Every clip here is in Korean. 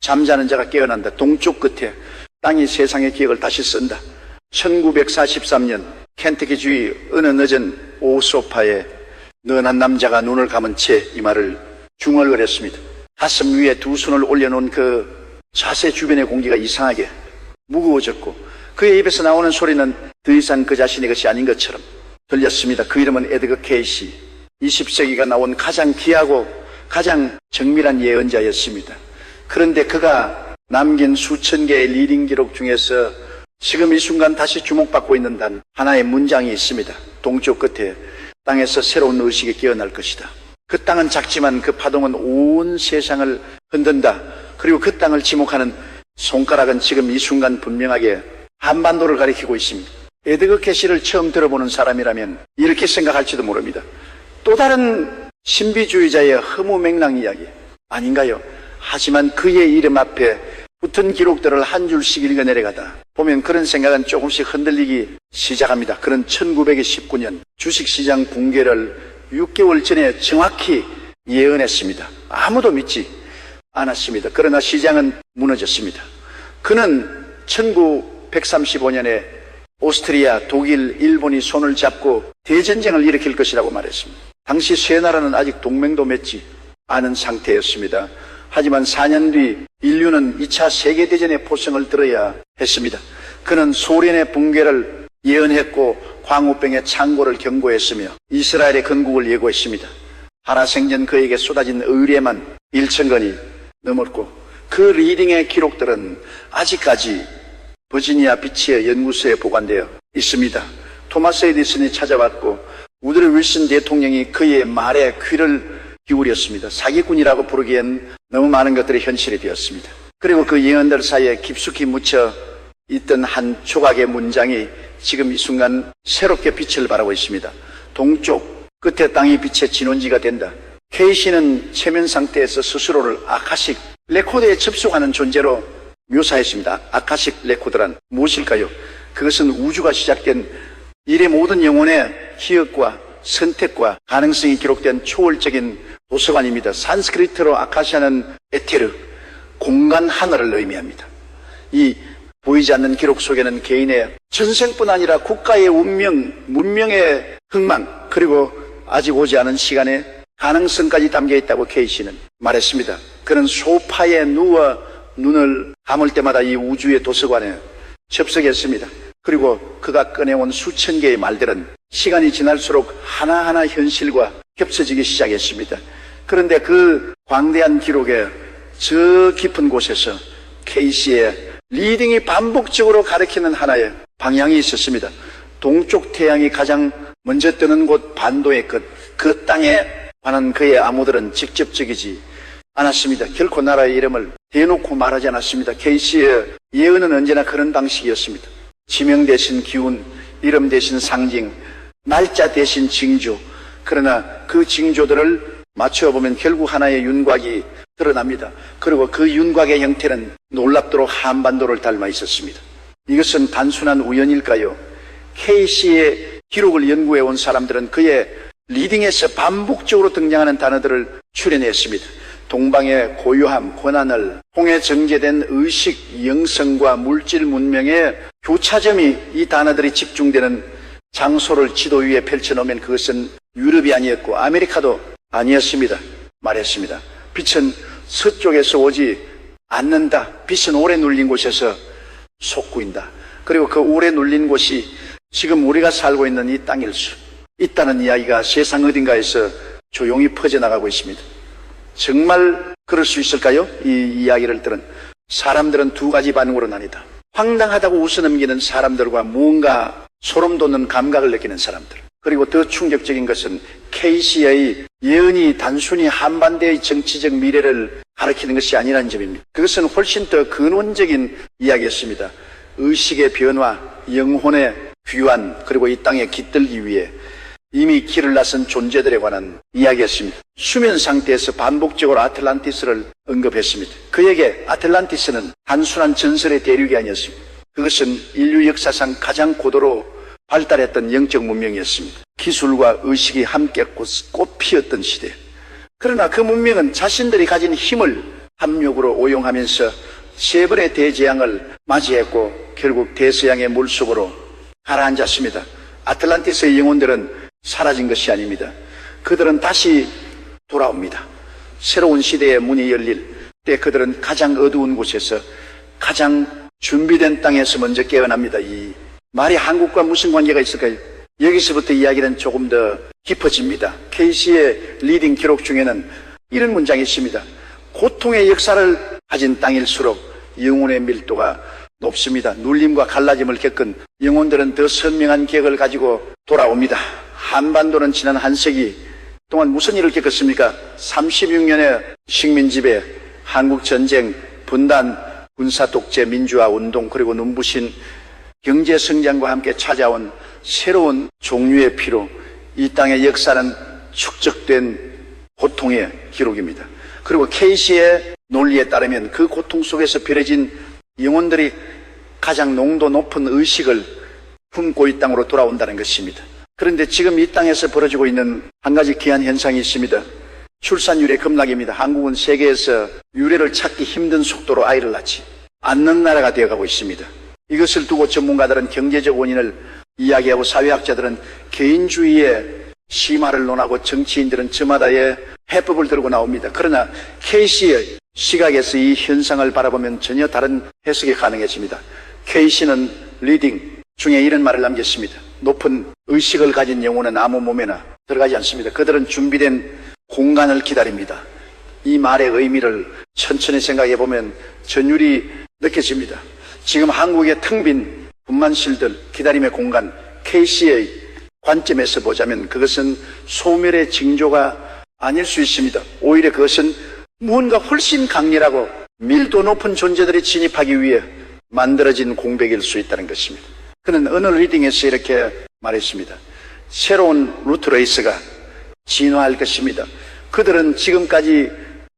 잠자는 자가 깨어난다. 동쪽 끝에 땅이 세상의 기억을 다시 쓴다. 1943년 켄터키주의 어느 늦은 오후 소파에 너한 남자가 눈을 감은 채 이 말을 중얼거렸습니다. 가슴 위에 두 손을 올려놓은 그 자세 주변의 공기가 이상하게 무거워졌고 그의 입에서 나오는 소리는 더 이상 그 자신의 것이 아닌 것처럼 들렸습니다. 그 이름은 에드거 케이시. 20세기가 나온 가장 귀하고 가장 정밀한 예언자였습니다. 그런데 그가 남긴 수천 개의 리딩 기록 중에서 지금 이 순간 다시 주목받고 있는 단 하나의 문장이 있습니다. 동쪽 끝에 땅에서 새로운 의식이 깨어날 것이다. 그 땅은 작지만 그 파동은 온 세상을 흔든다. 그리고 그 땅을 지목하는 손가락은 지금 이 순간 분명하게 한반도를 가리키고 있습니다. 에드거 케이시를 처음 들어보는 사람이라면 이렇게 생각할지도 모릅니다. 또 다른 신비주의자의 허무맹랑 이야기 아닌가요? 하지만 그의 이름 앞에 붙은 기록들을 한 줄씩 읽어내려가다 보면 그런 생각은 조금씩 흔들리기 시작합니다. 그는 1919년 주식시장 붕괴를 6개월 전에 정확히 예언했습니다. 아무도 믿지 않았습니다. 그러나 시장은 무너졌습니다. 그는 1935년에 오스트리아, 독일, 일본이 손을 잡고 대전쟁을 일으킬 것이라고 말했습니다. 당시 세 나라는 아직 동맹도 맺지 않은 상태였습니다. 하지만 4년 뒤 인류는 2차 세계대전의 포성을 들어야 했습니다. 그는 소련의 붕괴를 예언했고 광우병의 창고를 경고했으며 이스라엘의 건국을 예고했습니다. 살아생전 그에게 쏟아진 의뢰만 1,000건이 넘었고 그 리딩의 기록들은 아직까지 버지니아 비치의 연구소에 보관되어 있습니다. 토마스 에디슨이 찾아왔고 우드로 윌슨 대통령이 그의 말에 귀를 기울였습니다. 사기꾼이라고 부르기엔 너무 많은 것들이 현실이 되었습니다. 그리고 그 예언들 사이에 깊숙이 묻혀 있던 한 조각의 문장이 지금 이 순간 새롭게 빛을 발하고 있습니다. 동쪽 끝에 땅이 빛의 진원지가 된다. 케이시는 체면 상태에서 스스로를 아카식 레코드에 접속하는 존재로 묘사했습니다. 아카식 레코드란 무엇일까요? 그것은 우주가 시작된 일의 모든 영혼의 기억과 선택과 가능성이 기록된 초월적인 도서관입니다. 산스크리트로 아카시아는 에테르, 공간 하늘을 의미합니다. 이 보이지 않는 기록 속에는 개인의 전생뿐 아니라 국가의 운명, 문명의 흥망, 그리고 아직 오지 않은 시간의 가능성까지 담겨 있다고 케이시는 말했습니다. 그는 소파에 누워 눈을 감을 때마다 이 우주의 도서관에 접속했습니다. 그리고 그가 꺼내온 수천 개의 말들은 시간이 지날수록 하나하나 현실과 겹쳐지기 시작했습니다. 그런데 그 광대한 기록의 저 깊은 곳에서 케이시의 리딩이 반복적으로 가리키는 하나의 방향이 있었습니다. 동쪽 태양이 가장 먼저 뜨는 곳 반도의 끝, 그 땅에 관한 그의 암호들은 직접적이지 않았습니다. 결코 나라의 이름을 대놓고 말하지 않았습니다. 케이시의 예언은 언제나 그런 방식이었습니다. 지명 대신 기운, 이름 대신 상징, 날짜 대신 징조. 그러나 그 징조들을 맞춰보면 결국 하나의 윤곽이 드러납니다. 그리고 그 윤곽의 형태는 놀랍도록 한반도를 닮아 있었습니다. 이것은 단순한 우연일까요? 케이시의 기록을 연구해온 사람들은 그의 리딩에서 반복적으로 등장하는 단어들을 추려냈습니다. 동방의 고요함, 고난을 통해 정제된 의식, 영성과 물질 문명의 교차점이 이 단어들이 집중되는 장소를 지도 위에 펼쳐놓으면 그것은 유럽이 아니었고 아메리카도 아니었습니다. 말했습니다. 빛은 서쪽에서 오지 않는다. 빛은 오래 눌린 곳에서 솟구인다. 그리고 그 오래 눌린 곳이 지금 우리가 살고 있는 이 땅일 수 있다는 이야기가 세상 어딘가에서 조용히 퍼져나가고 있습니다. 정말 그럴 수 있을까요? 이 이야기를 들은 사람들은 두 가지 반응으로 나뉘다. 황당하다고 웃어넘기는 사람들과 무언가 소름 돋는 감각을 느끼는 사람들. 그리고 더 충격적인 것은 케이시의 예언이 단순히 한반도의 정치적 미래를 가리키는 것이 아니라는 점입니다. 그것은 훨씬 더 근원적인 이야기였습니다. 의식의 변화, 영혼의 귀환, 그리고 이 땅에 깃들기 위해 이미 길을 나선 존재들에 관한 이야기였습니다. 수면 상태에서 반복적으로 아틀란티스를 언급했습니다. 그에게 아틀란티스는 단순한 전설의 대륙이 아니었습니다. 그것은 인류 역사상 가장 고도로 발달했던 영적 문명이었습니다. 기술과 의식이 함께 꽃피었던 시대. 그러나 그 문명은 자신들이 가진 힘을 합력으로 오용하면서 세 번의 대재앙을 맞이했고 결국 대서양의 물속으로 가라앉았습니다. 아틀란티스의 영혼들은 사라진 것이 아닙니다. 그들은 다시 돌아옵니다. 새로운 시대의 문이 열릴 때 그들은 가장 어두운 곳에서 가장 준비된 땅에서 먼저 깨어납니다. 이 말이 한국과 무슨 관계가 있을까요? 여기서부터 이야기는 조금 더 깊어집니다. 케이시의 리딩 기록 중에는 이런 문장이 있습니다. 고통의 역사를 가진 땅일수록 영혼의 밀도가 높습니다. 눌림과 갈라짐을 겪은 영혼들은 더 선명한 기억을 가지고 돌아옵니다. 한반도는 지난 한 세기 동안 무슨 일을 겪었습니까? 36년의 식민지배, 한국전쟁, 분단, 군사독재, 민주화운동, 그리고 눈부신 경제성장과 함께 찾아온 새로운 종류의 피로 이 땅의 역사는 축적된 고통의 기록입니다. 그리고 케이시의 논리에 따르면 그 고통 속에서 벼려진 영혼들이 가장 농도 높은 의식을 품고 이 땅으로 돌아온다는 것입니다. 그런데 지금 이 땅에서 벌어지고 있는 한 가지 귀한 현상이 있습니다. 출산율의 급락입니다. 한국은 세계에서 유래를 찾기 힘든 속도로 아이를 낳지 않는 나라가 되어가고 있습니다. 이것을 두고 전문가들은 경제적 원인을 이야기하고 사회학자들은 개인주의의 심화를 논하고 정치인들은 저마다의 해법을 들고 나옵니다. 그러나 케이시의 시각에서 이 현상을 바라보면 전혀 다른 해석이 가능해집니다. 케이시는 리딩 중에 이런 말을 남겼습니다. 높은 의식을 가진 영혼은 아무 몸에나 들어가지 않습니다. 그들은 준비된 공간을 기다립니다. 이 말의 의미를 천천히 생각해 보면 전율이 느껴집니다. 지금 한국의 텅 빈 분만실들, 기다림의 공간, 케이시의 관점에서 보자면 그것은 소멸의 징조가 아닐 수 있습니다. 오히려 그것은 무언가 훨씬 강렬하고 밀도 높은 존재들이 진입하기 위해 만들어진 공백일 수 있다는 것입니다. 그는 어느 리딩에서 이렇게 말했습니다. 새로운 루트레이스가 진화할 것입니다. 그들은 지금까지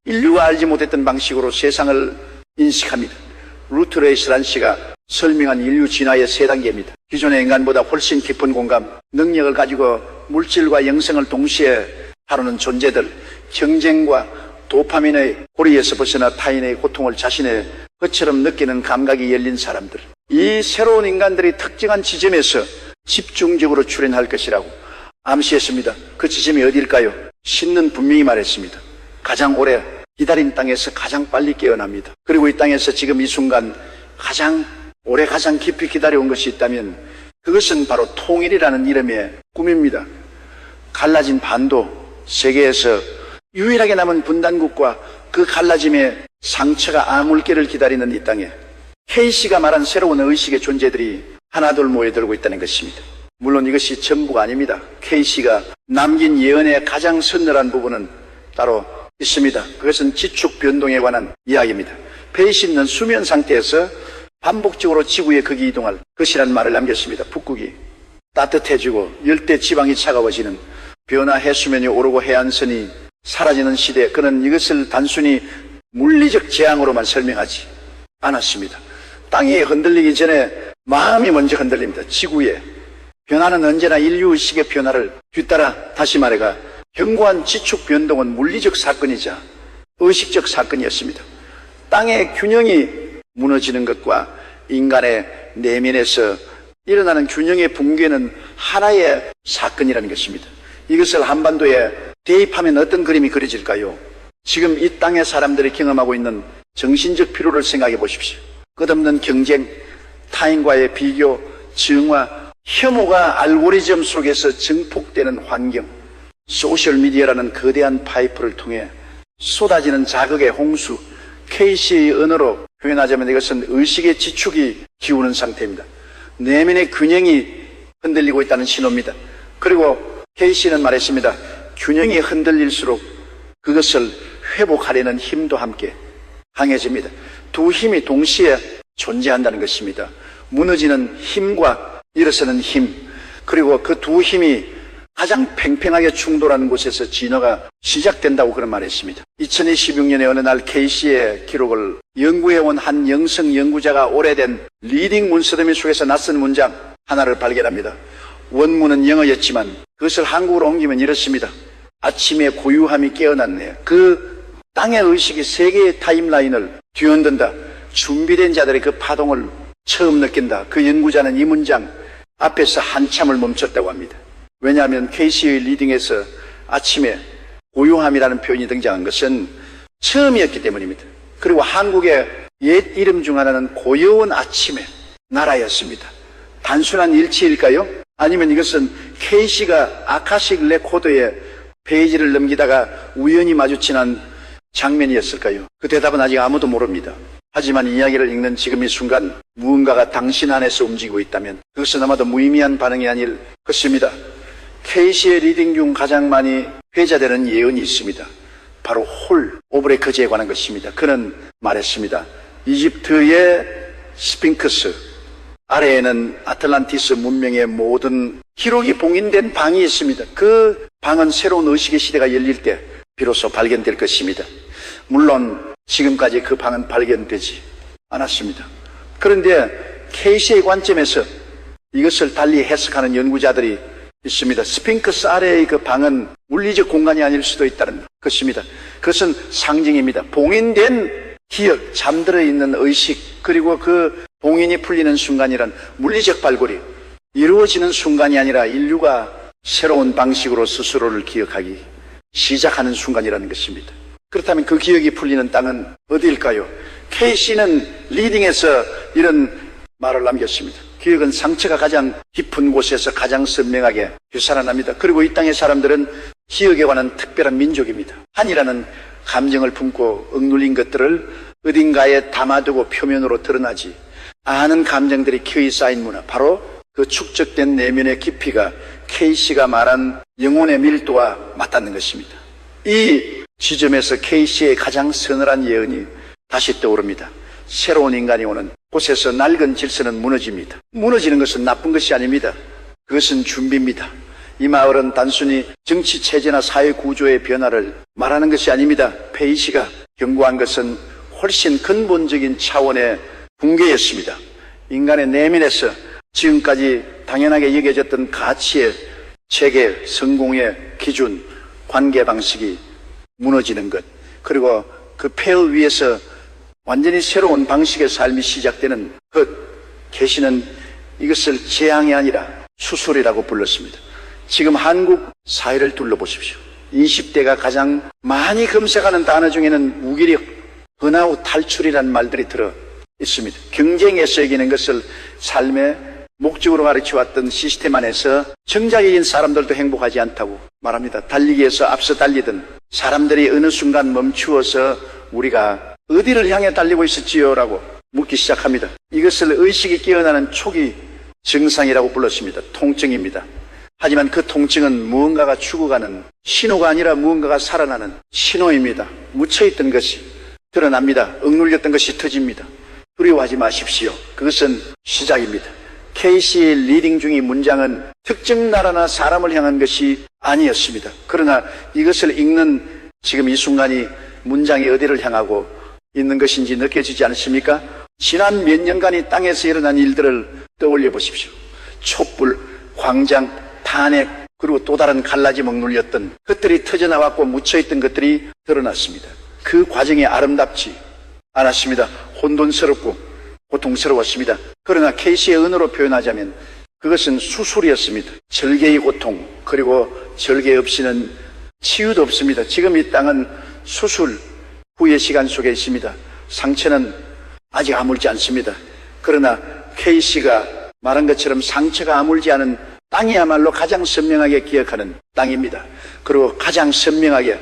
인류가 알지 못했던 방식으로 세상을 인식합니다. 루트레이스란 시가 설명한 인류 진화의 세 단계입니다. 기존의 인간보다 훨씬 깊은 공감, 능력을 가지고 물질과 영성을 동시에 다루는 존재들, 경쟁과 도파민의 고리에서 벗어나 타인의 고통을 자신의 것처럼 느끼는 감각이 열린 사람들. 이 새로운 인간들이 특정한 지점에서 집중적으로 출현할 것이라고 암시했습니다. 그 지점이 어디일까요? 신은 분명히 말했습니다. 가장 오래 기다린 땅에서 가장 빨리 깨어납니다. 그리고 이 땅에서 지금 이 순간 가장 오래 가장 깊이 기다려온 것이 있다면 그것은 바로 통일이라는 이름의 꿈입니다. 갈라진 반도, 세계에서 유일하게 남은 분단국과 그 갈라짐의 상처가 아물기를 기다리는 이 땅에 케이시가 말한 새로운 의식의 존재들이 하나둘 모여들고 있다는 것입니다. 물론 이것이 전부가 아닙니다. 케이시가 남긴 예언의 가장 서늘한 부분은 따로 있습니다. 그것은 지축 변동에 관한 이야기입니다. 페이시 있는 수면 상태에서 반복적으로 지구의 극이 이동할 것이라는 말을 남겼습니다. 북극이 따뜻해지고 열대 지방이 차가워지는, 변화 해수면이 오르고 해안선이 사라지는 시대. 그는 이것을 단순히 물리적 재앙으로만 설명하지 않았습니다. 땅이 흔들리기 전에 마음이 먼저 흔들립니다. 지구의 변화는 언제나 인류의식의 변화를 뒤따라, 다시 말해가 견고한 지축 변동은 물리적 사건이자 의식적 사건이었습니다. 땅의 균형이 무너지는 것과 인간의 내면에서 일어나는 균형의 붕괴는 하나의 사건이라는 것입니다. 이것을 한반도에 대입하면 어떤 그림이 그려질까요? 지금 이 땅의 사람들이 경험하고 있는 정신적 피로를 생각해 보십시오. 끝없는 경쟁, 타인과의 비교, 증화, 혐오가 알고리즘 속에서 증폭되는 환경, 소셜미디어라는 거대한 파이프를 통해 쏟아지는 자극의 홍수, 케이시의 언어로 표현하자면 이것은 의식의 지축이 기우는 상태입니다. 내면의 균형이 흔들리고 있다는 신호입니다. 그리고 케이시는 말했습니다. 균형이 흔들릴수록 그것을 회복하려는 힘도 함께 강해집니다. 두 힘이 동시에 존재한다는 것입니다. 무너지는 힘과 일어서는 힘, 그리고 그 두 힘이 가장 팽팽하게 충돌하는 곳에서 진화가 시작된다고 그런 말했습니다. 2026년에 어느 날 케이시의 기록을 연구해온 한 영성 연구자가 오래된 리딩 문서더미 속에서 낯선 문장 하나를 발견합니다. 원문은 영어였지만 그것을 한국어로 옮기면 이렇습니다. 아침에 고요함이 깨어났네. 그 땅의 의식이 세계의 타임라인을 뒤흔든다. 준비된 자들의 그 파동을 처음 느낀다. 그 연구자는 이 문장 앞에서 한참을 멈췄다고 합니다. 왜냐하면 KC의 리딩에서 아침에 고요함이라는 표현이 등장한 것은 처음이었기 때문입니다. 그리고 한국의 옛 이름 중 하나는 고요한 아침의 나라였습니다. 단순한 일치일까요? 아니면 이것은 KC가 아카식 레코드에 페이지를 넘기다가 우연히 마주치는 장면이었을까요? 그 대답은 아직 아무도 모릅니다. 하지만 이야기를 읽는 지금 이 순간 무언가가 당신 안에서 움직이고 있다면 그것은 아마도 무의미한 반응이 아닐 것입니다. KC의 리딩 중 가장 많이 회자되는 예언이 있습니다. 바로 홀 오브레크제에 관한 것입니다. 그는 말했습니다. 이집트의 스핑크스 아래에는 아틀란티스 문명의 모든 기록이 봉인된 방이 있습니다. 그 방은 새로운 의식의 시대가 열릴 때 비로소 발견될 것입니다. 물론 지금까지 그 방은 발견되지 않았습니다. 그런데 KC의 관점에서 이것을 달리 해석하는 연구자들이 있습니다. 스핑크스 아래의 그 방은 물리적 공간이 아닐 수도 있다는 것입니다. 그것은 상징입니다. 봉인된 기억, 잠들어 있는 의식, 그리고 그 봉인이 풀리는 순간이란 물리적 발굴이 이루어지는 순간이 아니라 인류가 새로운 방식으로 스스로를 기억하기 시작하는 순간이라는 것입니다. 그렇다면 그 기억이 풀리는 땅은 어디일까요? KC는 리딩에서 이런 말을 남겼습니다. 기억은 상처가 가장 깊은 곳에서 가장 선명하게 되살아납니다. 그리고 이 땅의 사람들은 기억에 관한 특별한 민족입니다. 한이라는 감정을 품고 억눌린 것들을 어딘가에 담아두고 표면으로 드러나지 않은 감정들이 기어이 쌓인 문화, 바로 그 축적된 내면의 깊이가 KC가 말한 영혼의 밀도와 맞닿는 것입니다. 이 지점에서 KC의 가장 서늘한 예언이 다시 떠오릅니다. 새로운 인간이 오는 곳에서 낡은 질서는 무너집니다. 무너지는 것은 나쁜 것이 아닙니다. 그것은 준비입니다. 이 마을은 단순히 정치 체제나 사회 구조의 변화를 말하는 것이 아닙니다. 페이시가 경고한 것은 훨씬 근본적인 차원의 붕괴였습니다. 인간의 내면에서 지금까지 당연하게 여겨졌던 가치의 체계, 성공의 기준, 관계 방식이 무너지는 것, 그리고 그 폐허 위에서 완전히 새로운 방식의 삶이 시작되는 것, 계시는 이것을 재앙이 아니라 수술이라고 불렀습니다. 지금 한국 사회를 둘러보십시오. 20대가 가장 많이 검색하는 단어 중에는 무기력, 번아웃, 탈출이라는 말들이 들어 있습니다. 경쟁에서 이기는 것을 삶의 목적으로 가르쳐왔던 시스템 안에서 정작 이긴 사람들도 행복하지 않다고 말합니다. 달리기에서 앞서 달리던 사람들이 어느 순간 멈추어서 우리가 어디를 향해 달리고 있었지요? 라고 묻기 시작합니다. 이것을 의식이 깨어나는 초기 증상이라고 불렀습니다. 통증입니다. 하지만 그 통증은 무언가가 죽어가는 신호가 아니라 무언가가 살아나는 신호입니다. 묻혀있던 것이 드러납니다. 억눌렸던 것이 터집니다. 두려워하지 마십시오. 그것은 시작입니다. KC 리딩 중의 문장은 특정 나라나 사람을 향한 것이 아니었습니다. 그러나 이것을 읽는 지금 이 순간이 문장이 어디를 향하고 있는 것인지 느껴지지 않습니까? 지난 몇 년간이 땅에서 일어난 일들을 떠올려 보십시오. 촛불, 광장, 탄핵, 그리고 또 다른 갈라짐 억눌렸던 것들이 터져나왔고 묻혀있던 것들이 드러났습니다. 그 과정이 아름답지 않았습니다. 혼돈스럽고 고통스러웠습니다. 그러나 KC의 언어로 표현하자면 그것은 수술이었습니다. 절개의 고통, 그리고 절개 없이는 치유도 없습니다. 지금 이 땅은 수술 후의 시간 속에 있습니다. 상처는 아직 아물지 않습니다. 그러나 KC가 말한 것처럼 상처가 아물지 않은 땅이야말로 가장 선명하게 기억하는 땅입니다. 그리고 가장 선명하게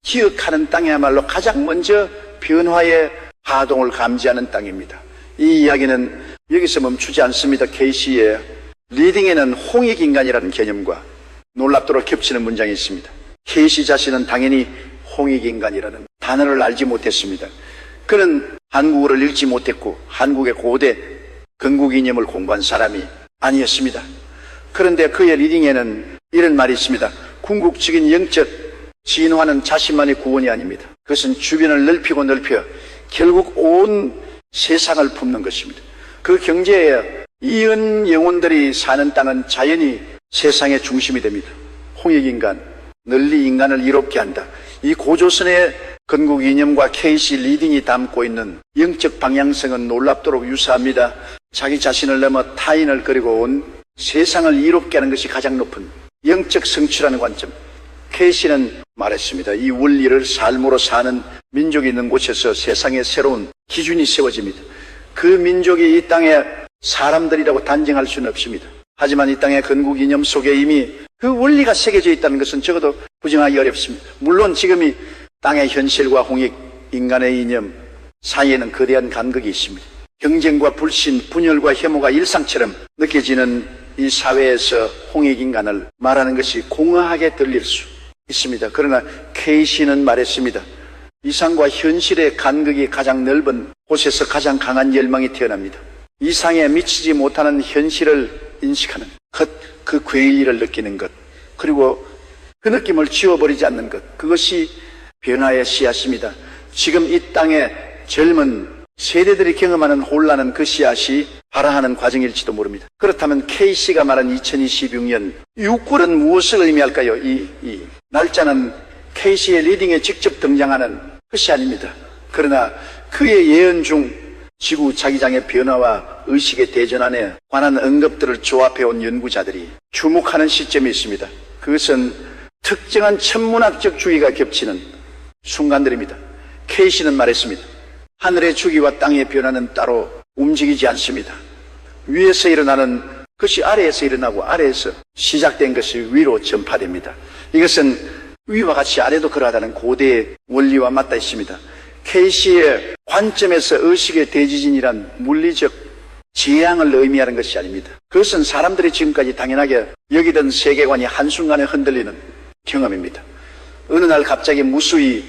기억하는 땅이야말로 가장 먼저 변화의 파동을 감지하는 땅입니다. 이 이야기는 여기서 멈추지 않습니다. KC의 리딩에는 홍익인간이라는 개념과 놀랍도록 겹치는 문장이 있습니다. KC 자신은 당연히 홍익인간이라는 단어를 알지 못했습니다. 그는 한국어를 읽지 못했고 한국의 고대 건국 이념을 공부한 사람이 아니었습니다. 그런데 그의 리딩에는 이런 말이 있습니다. 궁극적인 영적 진화는 자신만의 구원이 아닙니다. 그것은 주변을 넓히고 넓혀 결국 온 세상을 품는 것입니다. 그 경제에 이은 영혼들이 사는 땅은 자연히 세상의 중심이 됩니다. 홍익인간, 널리 인간을 이롭게 한다. 이 고조선의 건국 이념과 KC 리딩이 담고 있는 영적 방향성은 놀랍도록 유사합니다. 자기 자신을 넘어 타인을 그리고 온 세상을 이롭게 하는 것이 가장 높은 영적 성취라는 관점. KC는 말했습니다. 이 원리를 삶으로 사는 민족이 있는 곳에서 세상에 새로운 기준이 세워집니다. 그 민족이 이 땅의 사람들이라고 단정할 수는 없습니다. 하지만 이 땅의 건국 이념 속에 이미 그 원리가 새겨져 있다는 것은 적어도 부정하기 어렵습니다. 물론 지금 이 땅의 현실과 홍익, 인간의 이념 사이에는 거대한 간극이 있습니다. 경쟁과 불신, 분열과 혐오가 일상처럼 느껴지는 이 사회에서 홍익 인간을 말하는 것이 공허하게 들릴 수 있습니다. 그러나 KC는 말했습니다. 이상과 현실의 간극이 가장 넓은 곳에서 가장 강한 열망이 태어납니다. 이상에 미치지 못하는 현실을 인식하는 것, 그 괴일을 느끼는 것, 그리고 그 느낌을 지워버리지 않는 것, 그것이 변화의 씨앗입니다. 지금 이 땅의 젊은 세대들이 경험하는 혼란은 그 씨앗이 발화하는 과정일지도 모릅니다. 그렇다면 KC가 말한 2026년 육골은 무엇을 의미할까요? 이 날짜는 KC의 리딩에 직접 등장하는 것이 아닙니다. 그러나 그의 예언 중 지구 자기장의 변화와 의식의 대전환에 관한 언급들을 조합해온 연구자들이 주목하는 시점이 있습니다. 그것은 특정한 천문학적 주의가 겹치는 순간들입니다. KC는 말했습니다. 하늘의 주기와 땅의 변화는 따로 움직이지 않습니다. 위에서 일어나는 것이 아래에서 일어나고 아래에서 시작된 것이 위로 전파됩니다. 이것은 위와 같이 아래도 그러하다는 고대의 원리와 맞닿아 있습니다. KC의 관점에서 의식의 대지진이란 물리적 재앙을 의미하는 것이 아닙니다. 그것은 사람들이 지금까지 당연하게 여기던 세계관이 한순간에 흔들리는 경험입니다. 어느 날 갑자기 무수히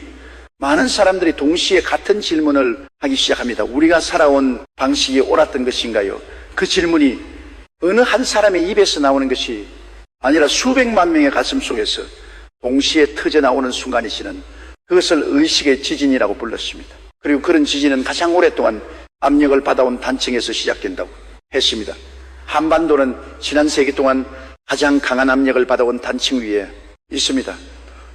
많은 사람들이 동시에 같은 질문을 하기 시작합니다. 우리가 살아온 방식이 옳았던 것인가요? 그 질문이 어느 한 사람의 입에서 나오는 것이 아니라 수백만 명의 가슴 속에서 동시에 터져나오는 순간이시는 그것을 의식의 지진이라고 불렀습니다. 그리고 그런 지진은 가장 오랫동안 압력을 받아온 단층에서 시작된다고 했습니다. 한반도는 지난 세기 동안 가장 강한 압력을 받아온 단층 위에 있습니다.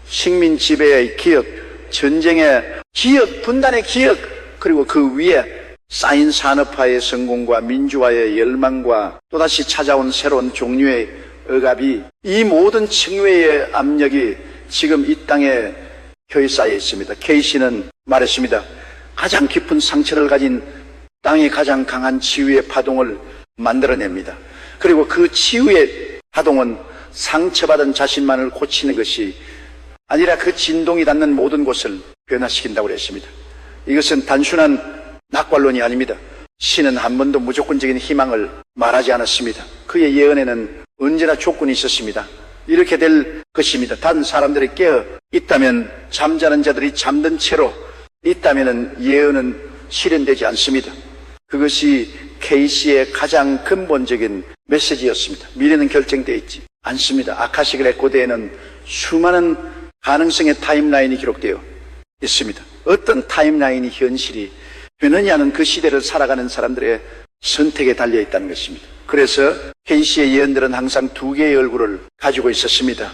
식민 지배의 기억, 전쟁의 기억, 분단의 기억, 그리고 그 위에 쌓인 산업화의 성공과 민주화의 열망과 또다시 찾아온 새로운 종류의 억압이, 이 모든 층위의 압력이 지금 이 땅에 혀에 쌓여 있습니다. KC는 말했습니다. 가장 깊은 상처를 가진 땅이 가장 강한 치유의 파동을 만들어냅니다. 그리고 그 치유의 파동은 상처받은 자신만을 고치는 것이 아니라 그 진동이 닿는 모든 곳을 변화시킨다고 그랬습니다. 이것은 단순한 낙관론이 아닙니다. 신은 한 번도 무조건적인 희망을 말하지 않았습니다. 그의 예언에는 언제나 조건이 있었습니다. 이렇게 될 것입니다. 단 사람들이 깨어 있다면, 잠자는 자들이 잠든 채로 있다면 예언은 실현되지 않습니다. 그것이 KC의 가장 근본적인 메시지였습니다. 미래는 결정되어 있지 않습니다. 아카시크 레코드에는 수많은 가능성의 타임라인이 기록되어 있습니다. 어떤 타임라인이 현실이 되느냐는 그 시대를 살아가는 사람들의 선택에 달려있다는 것입니다. 그래서 KC의 예언들은 항상 두 개의 얼굴을 가지고 있었습니다.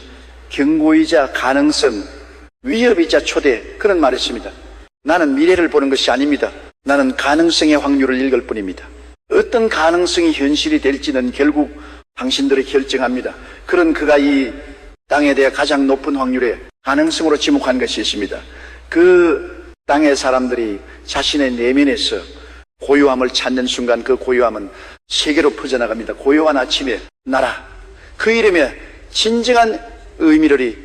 경고이자 가능성, 위협이자 초대, 그런 말이었습니다. 나는 미래를 보는 것이 아닙니다. 나는 가능성의 확률을 읽을 뿐입니다. 어떤 가능성이 현실이 될지는 결국 당신들이 결정합니다. 그런 그가 이 땅에 대해 가장 높은 확률의 가능성으로 지목한 것이 있습니다. 그 땅의 사람들이 자신의 내면에서 고요함을 찾는 순간 그 고요함은 세계로 퍼져나갑니다. 고요한 아침의 나라, 그 이름에 진정한 의미를 이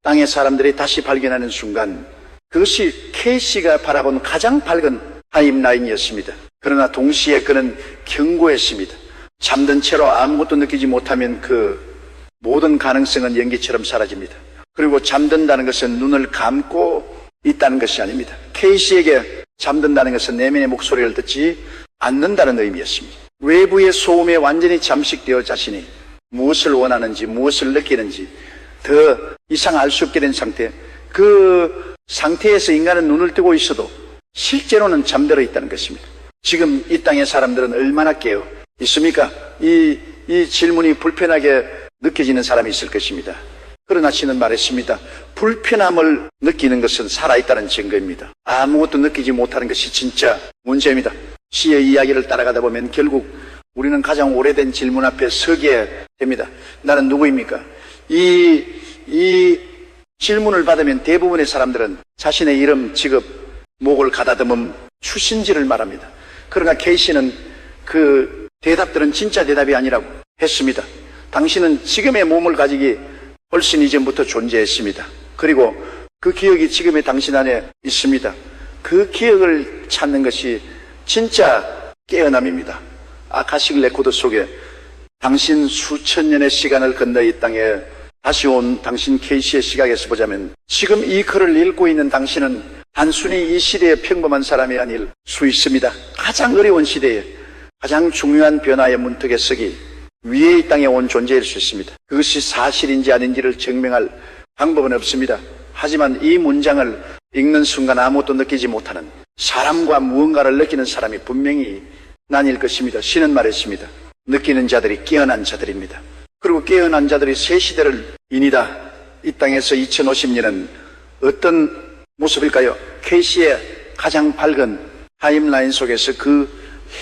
땅의 사람들이 다시 발견하는 순간, 그것이 KC가 바라본 가장 밝은 타임라인이었습니다. 그러나 동시에 그는 경고했습니다. 잠든 채로 아무것도 느끼지 못하면 그 모든 가능성은 연기처럼 사라집니다. 그리고 잠든다는 것은 눈을 감고 있다는 것이 아닙니다. KC에게 잠든다는 것은 내면의 목소리를 듣지 않는다는 의미였습니다. 외부의 소음에 완전히 잠식되어 자신이 무엇을 원하는지, 무엇을 느끼는지 더 이상 알 수 없게 된 상태, 그 상태에서 인간은 눈을 뜨고 있어도 실제로는 잠들어 있다는 것입니다. 지금 이 땅의 사람들은 얼마나 깨어 있습니까? 이 질문이 불편하게 느껴지는 사람이 있을 것입니다. 그러나 시는 말했습니다. 불편함을 느끼는 것은 살아있다는 증거입니다. 아무것도 느끼지 못하는 것이 진짜 문제입니다. 시의 이야기를 따라가다 보면 결국 우리는 가장 오래된 질문 앞에 서게 됩니다. 나는 누구입니까? 이 질문을 받으면 대부분의 사람들은 자신의 이름, 직업, 목을 가다듬은 출신지를 말합니다. 그러나 K씨는 그 대답들은 진짜 대답이 아니라고 했습니다. 당신은 지금의 몸을 가지기 훨씬 이전부터 존재했습니다. 그리고 그 기억이 지금의 당신 안에 있습니다. 그 기억을 찾는 것이 진짜 깨어남입니다. 아카식 레코드 속에 당신 수천 년의 시간을 건너 이 땅에 다시 온 당신 K씨의 시각에서 보자면 지금 이 글을 읽고 있는 당신은 단순히 이 시대의 평범한 사람이 아닐 수 있습니다. 가장 어려운 시대에 가장 중요한 변화의 문턱에 서기 위에 이 땅에 온 존재일 수 있습니다. 그것이 사실인지 아닌지를 증명할 방법은 없습니다. 하지만 이 문장을 읽는 순간 아무것도 느끼지 못하는 사람과 무언가를 느끼는 사람이 분명히 나뉠 것입니다. 시는 말했습니다. 느끼는 자들이 깨어난 자들입니다. 그리고 깨어난 자들이 새 시대를 이니다. 이 땅에서 2050년은 어떤 모습일까요? K씨의 가장 밝은 타임라인 속에서 그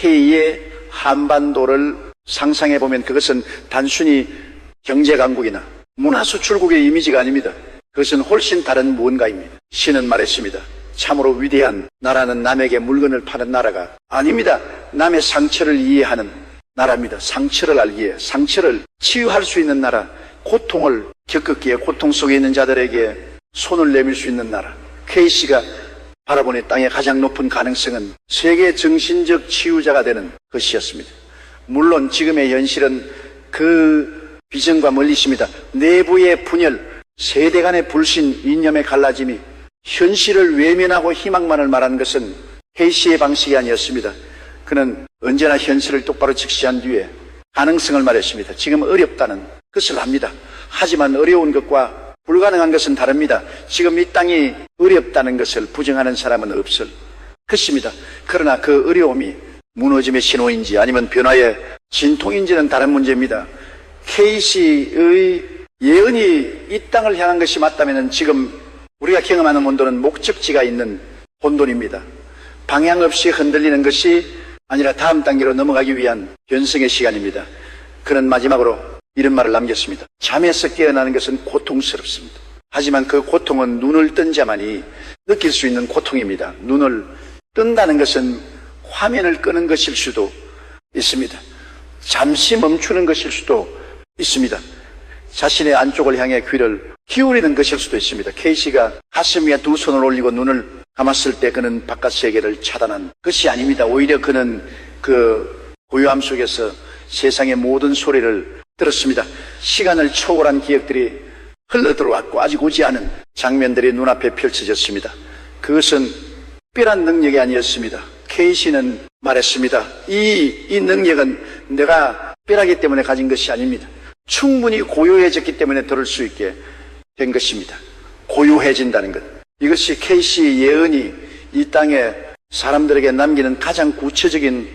해의 한반도를 상상해보면 그것은 단순히 경제강국이나 문화수출국의 이미지가 아닙니다. 그것은 훨씬 다른 무언가입니다. 시는 말했습니다. 참으로 위대한 나라는 남에게 물건을 파는 나라가 아닙니다. 남의 상처를 이해하는 나라입니다. 상처를 알기에, 상처를 치유할 수 있는 나라, 고통을 겪었기에 고통 속에 있는 자들에게 손을 내밀 수 있는 나라. K씨가 바라보는 땅의 가장 높은 가능성은 세계 정신적 치유자가 되는 것이었습니다. 물론 지금의 현실은 그 비전과 멀리 있습니다. 내부의 분열, 세대 간의 불신, 이념의 갈라짐이 현실을 외면하고 희망만을 말하는 것은 K씨의 방식이 아니었습니다. 그는 언제나 현실을 똑바로 직시한 뒤에 가능성을 말했습니다. 지금 어렵다는 것을 합니다. 하지만 어려운 것과 불가능한 것은 다릅니다. 지금 이 땅이 어렵다는 것을 부정하는 사람은 없을 것입니다. 그러나 그 어려움이 무너짐의 신호인지 아니면 변화의 진통인지는 다른 문제입니다. K씨의 예언이 이 땅을 향한 것이 맞다면 지금 우리가 경험하는 혼돈은 목적지가 있는 혼돈입니다. 방향 없이 흔들리는 것이 아니라 다음 단계로 넘어가기 위한 변성의 시간입니다. 그는 마지막으로 이런 말을 남겼습니다. 잠에서 깨어나는 것은 고통스럽습니다. 하지만 그 고통은 눈을 뜬 자만이 느낄 수 있는 고통입니다. 눈을 뜬다는 것은 화면을 끄는 것일 수도 있습니다. 잠시 멈추는 것일 수도 있습니다. 자신의 안쪽을 향해 귀를 기울이는 것일 수도 있습니다. K씨가 가슴 위에 두 손을 올리고 눈을 감았을 때 그는 바깥 세계를 차단한 것이 아닙니다. 오히려 그는 그 고요함 속에서 세상의 모든 소리를 들었습니다. 시간을 초월한 기억들이 흘러들어왔고 아직 오지 않은 장면들이 눈앞에 펼쳐졌습니다. 그것은 특별한 능력이 아니었습니다. K씨는 말했습니다. 이 능력은 내가 특별하기 때문에 가진 것이 아닙니다. 충분히 고요해졌기 때문에 들을 수 있게 된 것입니다. 고요해진다는 것. 이것이 K씨의 예언이 이 땅에 사람들에게 남기는 가장 구체적인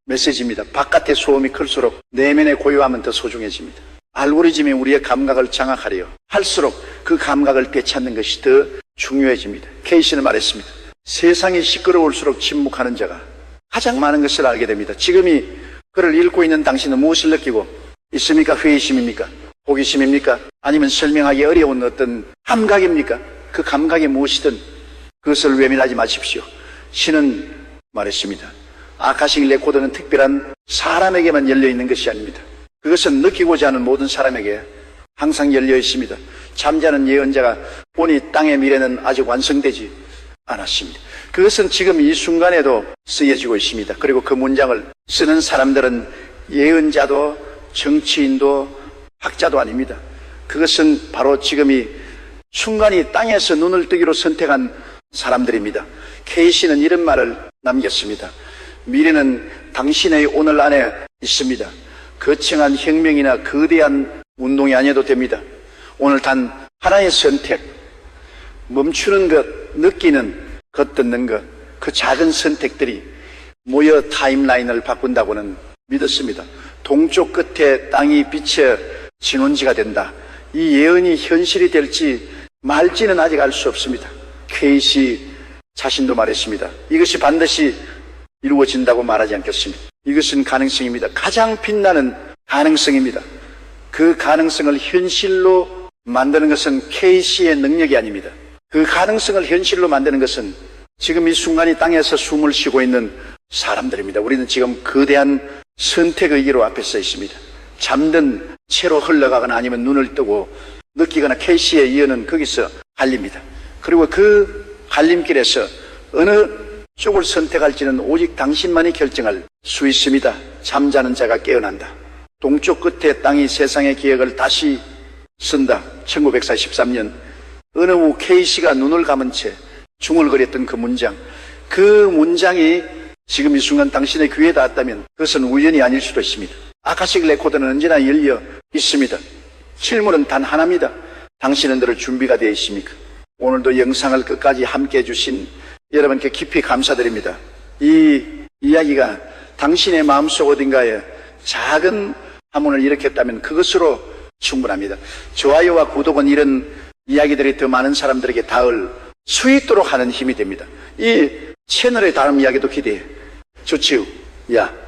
메시지입니다. 바깥의 소음이 클수록 내면의 고요함은 더 소중해집니다. 알고리즘이 우리의 감각을 장악하려 할수록 그 감각을 되찾는 것이 더 중요해집니다. K씨는 말했습니다. 세상이 시끄러울수록 침묵하는 자가 가장 많은 것을 알게 됩니다. 지금이 그를 읽고 있는 당신은 무엇을 느끼고 있습니까? 회의심입니까? 호기심입니까? 아니면 설명하기 어려운 어떤 감각입니까? 그 감각이 무엇이든 그것을 외면하지 마십시오. 신은 말했습니다. 아카식 레코드는 특별한 사람에게만 열려있는 것이 아닙니다. 그것은 느끼고자 하는 모든 사람에게 항상 열려 있습니다. 잠자는 예언자가 보니 땅의 미래는 아직 완성되지 않았습니다. 그것은 지금 이 순간에도 쓰여지고 있습니다. 그리고 그 문장을 쓰는 사람들은 예언자도 정치인도 학자도 아닙니다. 그것은 바로 지금 이 순간이 땅에서 눈을 뜨기로 선택한 사람들입니다. K씨는 이런 말을 남겼습니다. 미래는 당신의 오늘 안에 있습니다. 거창한 혁명이나 거대한 운동이 아니어도 됩니다. 오늘 단 하나의 선택, 멈추는 것, 느끼는 겉듣는 것, 그 작은 선택들이 모여 타임라인을 바꾼다고는 믿었습니다. 동쪽 끝에 땅이 빛의 진원지가 된다. 이 예언이 현실이 될지 말지는 아직 알 수 없습니다. 케이시 자신도 말했습니다. 이것이 반드시 이루어진다고 말하지 않겠습니다. 이것은 가능성입니다. 가장 빛나는 가능성입니다. 그 가능성을 현실로 만드는 것은 케이시의 능력이 아닙니다. 그 가능성을 현실로 만드는 것은 지금 이 순간이 땅에서 숨을 쉬고 있는 사람들입니다. 우리는 지금 거대한 선택의 기로 앞에 서 있습니다. 잠든 채로 흘러가거나 아니면 눈을 뜨고 느끼거나 케이시의 예언은 거기서 갈립니다. 그리고 그 갈림길에서 어느 쪽을 선택할지는 오직 당신만이 결정할 수 있습니다. 잠자는 자가 깨어난다. 동쪽 끝에 땅이 세상의 기획을 다시 쓴다. 1943년 어느 후 케이시가 눈을 감은 채 중얼거렸던 그 문장, 그 문장이 지금 이 순간 당신의 귀에 닿았다면 그것은 우연이 아닐 수도 있습니다. 아카식 레코드는 언제나 열려 있습니다. 질문은 단 하나입니다. 당신은 늘 준비가 되어 있습니까? 오늘도 영상을 끝까지 함께 해주신 여러분께 깊이 감사드립니다. 이 이야기가 당신의 마음속 어딘가에 작은 함문을 일으켰다면 그것으로 충분합니다. 좋아요와 구독은 이런 이야기들이 더 많은 사람들에게 닿을 수 있도록 하는 힘이 됩니다. 이 채널의 다음 이야기도 기대해. 좋지요? 야.